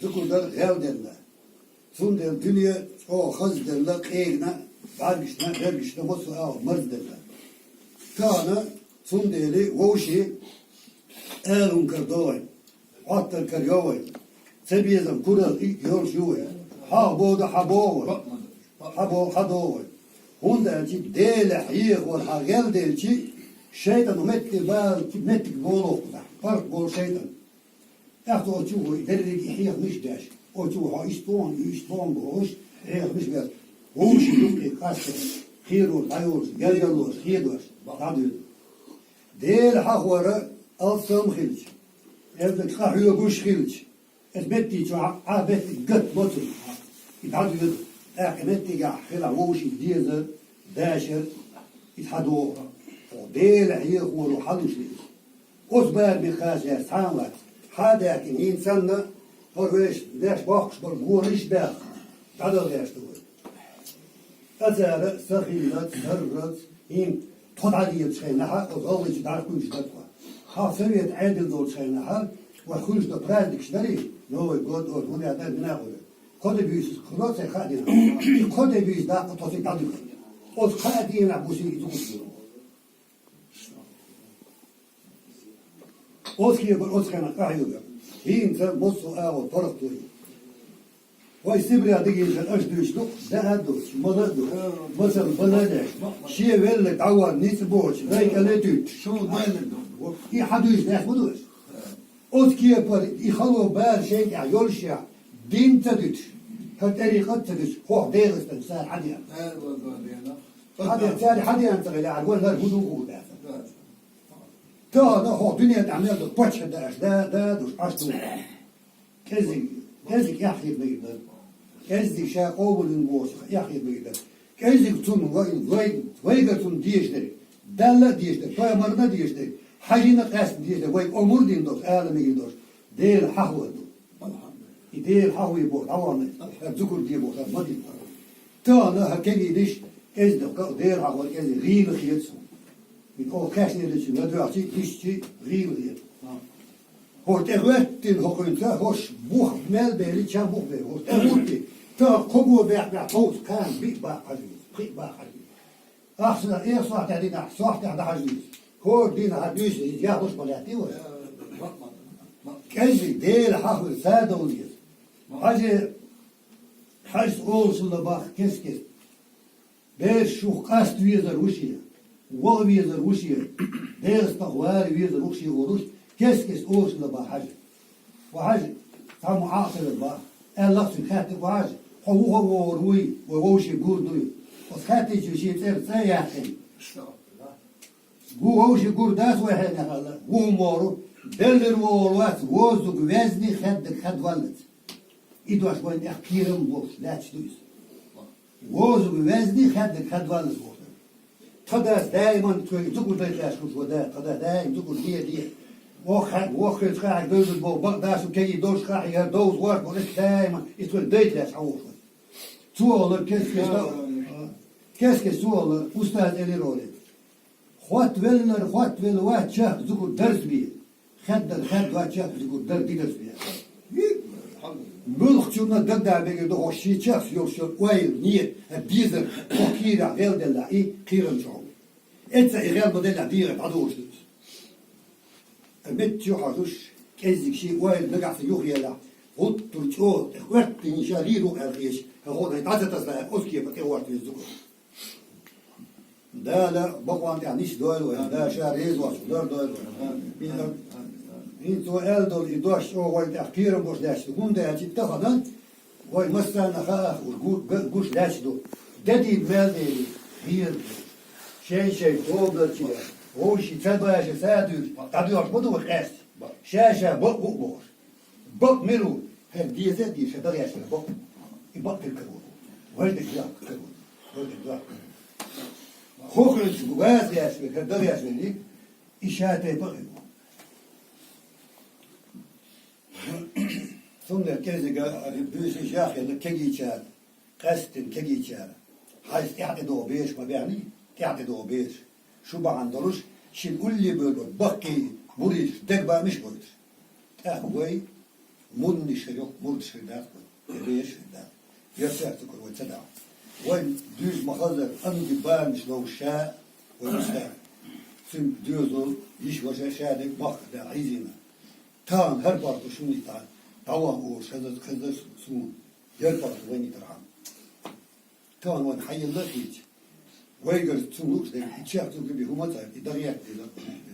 Zukurlar gel derler. Sundan dünya o hız derler, eğne, vergişne, mosu mırz derler. Kana sundeli, voşi, elun kardoy, attar karyoy, sebiyezem kural ilk yol şuy, ha boda haboy, hadoy. Hundelçi dele hiyik var ha gel delçi, şeytan metti bal mettik bolu, fark bol şeytan. Echt o çuğu, dedik hiyik miş deş. O çuğu ha işton boş, hiyik miş deş. Voşi yukki kaçtı. Hirur, hayur, gelgelur, hidur. Tadı. Değil hahvara alsam xilç. Evde kahve kuş xilç. Etmetti çu abetti gıt motu. İtadı. Ekmetti ga xila voşi diyezer, daşer, itadu. O değil hiyekuru haluşli. Osbar bir khasya sanvat. Hadakin insanla horveş daş bakış bol guriş bak. Tadı daştu. Azara sahilat sarrat im تضعدي تشينها وغلج داركو جدتوا خاصية عادل دول تشينها وخرج دو برادك شدري نو يقول اور هنا هذا بناقول كود بيس خلاص خادنا كود بيس دا توسي دادو او خادينا بوسي يزوجو اوسكي يقول اوسكنا قاعيوغا هين بصوا او طرقتو ويستبري هذيك الأشدوش لو ده هدوش مضادو مثلا بلادش شيء ولا تعور نيس بوش ذيك اللي توت شو بالدو هي حدوش ناس بدوش أوتكي بر يخلو بار شيء يولشيا دين تدوش هالطريقة تدوش هو ديرس تنسان حديا حديا تاني حديا أنت غير عدوان لا الهدوء ده ده هو دنيا تعمل ده بتش ده دوش أشتو كذي يحيي بيدر كذي شا قول الموسخ يحيي بيدر كذي تون وين تون ديشتري دالة ديشتري فيا مرنا ديشتري حاجينا قاسم ديشتري وين أمور دين دوس عالم يدوس ديل حهوة دو ديل حهوة يبور عوامل ذكر دي بور ما دي تانا هكذي ديش كذي ديل حهوة كذي غير خيتسو من أول كاشني ديش ما دوعتي ديشتي غير خيت Hoort er wettin hokunta hoş buh mel beli çam buh be hoort er mutti ta kobu be be toz kan bi ba aziz bi ba aziz ahsana صح تعدينا صح تعد عزيز هو دينا عدوش يا hoş balati wa كذي ديل حفل ساده وليز حاجة olsun da bak kes beş şu qast vizer uşiya wal vizer uşiya ders taqwar vizer uşiya oruş كيس أوش لبا حاجة وحاجة تام عاقل لبا الله سبحانه وحاجة هو روي ووشي بوردوي وسخاتي شيء تصير سياحين ووشي بورداس واحد هلا ومورو دلر وولوات وزوج وزني خد ولد إدواش وين أخيرا بوش لا تشتويس وزوج وزني خد ولد بوش تداس دائما تقول دايش وش ودا دائما تقول دي وخر تخاعك دوز البو بقداش وكي دوش خاعي دوز ورق ولك دائما يتقول ديت لاش عوش سؤال كيس سؤال أستاذ إلي رولي خوات ويل واحد شاف ذكر درس بيه خد واحد شاف ذكر درس بيه ملخ شونا دقدع بيجي دو شي شاف يوشل ويل نيت بيزر وكيرا غير دلا إيه كيرا شعو إنت غير بدلا بيرة عدوش بيت يحضش كذي شيء وايد نقع في يوخي لا غط ترجعه وقت نشاليرو الخيش هو يتعزت أصلا أسكي بكي وقت يزكو ده لا بقوا أنت عنيش دوال ولا ده شهر يزوج دار دوال إن سؤال دول يدوش أو وايد أخيرا مش داش تكون ده يجي تاخدن وايد مثلا خاخ وجوش داش دو ددي مال خير شيء فوق شيء هو شيء تباش سادر تعديش بدو خاص شاشة بق ملو هم ديزة دي شدار ياشر بق يبق الكرون ولد الجاك كرون ولد الجاك خوخلص جواز ياشر شدار ياشر لي إشاعة بق ثم كذا بيش إشاعة كذي شار قستن كذي شار حيث تعتدوا بيش ما بيعني تعتدوا بيش شو بعندروش شيل كل بيقول بقي بريش تكبر مش بريش تأخوي مني شريك مول شريك ليش ده يرتاح تكون وتدع وين دوز مخزر أمد بال مش لو شاء ومشتاق سم دوزو يش وجه شادك بخ ده عايزينه تان هر بارت شو نيتان طوام هو شذا خذ سمون ير بارت وين يترعم تان وين حي الله فيك ويقدر تسموش ده يشاف تقول بيه هو ما تعرف يدريك ده